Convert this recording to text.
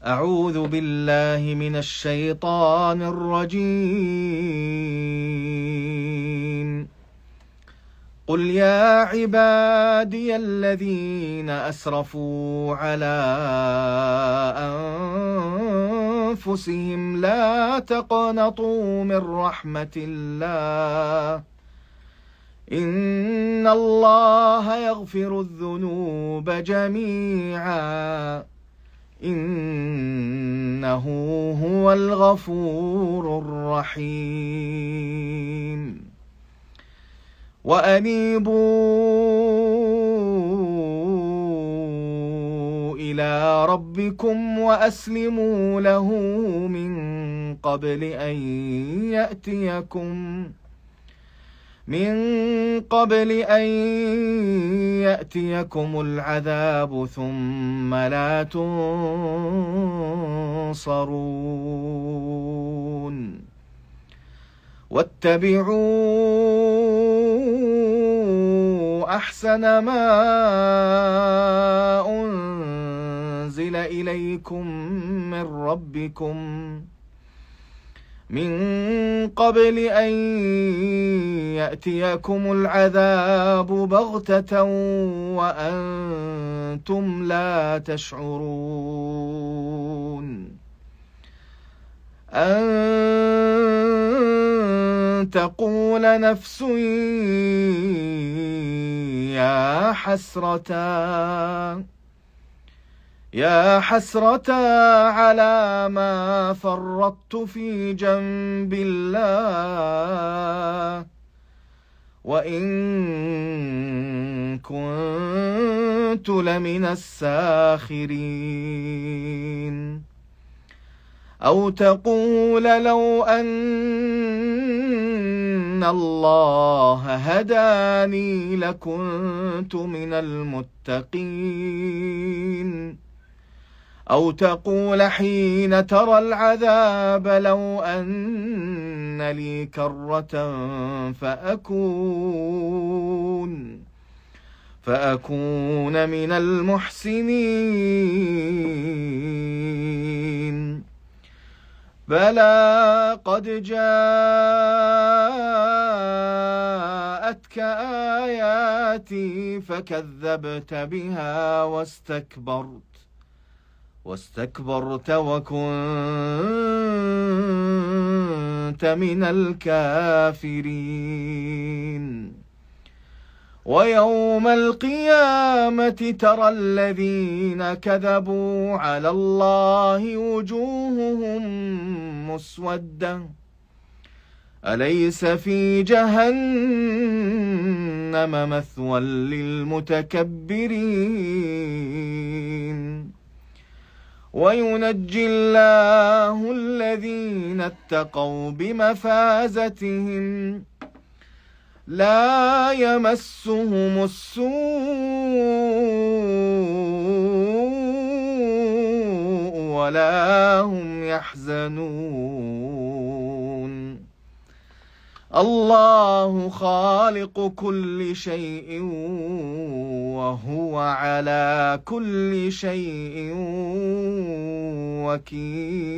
أعوذ بالله من الشيطان الرجيم. قل يا عبادي الذين أسرفوا على أنفسهم لا تقنطوا من رحمة الله إن الله يغفر الذنوب جميعا إنه هو الغفور الرحيم. وأنيبوا إلى ربكم وأسلموا له من قبل أن يأتيكم العذاب ثم لا تنصرون. واتبعوا أحسن ما أنزل إليكم من ربكم من قبل أن يأتيكم العذاب بغتة وأنتم لا تشعرون. أن تقول نفس يا حسرة على ما فرطت في جنب الله وإن كنت لمن الساخرين. أو تقول لو أن الله هداني لكنت من المتقين. أو تقول حين ترى العذاب لو أن لي كرة فأكون من المحسنين. بلى قد جاءتك آياتي فكذبت بها واستكبرت وكنت من الكافرين. ويوم القيامة ترى الذين كذبوا على الله وجوههم مسودة أليس في جهنم مثوى للمتكبرين. وينجي الله الذين اتقوا بمفازتهم لا يمسهم السوء ولا هم يحزنون. الله خالق كل شيء وهو على كل شيء وكيل.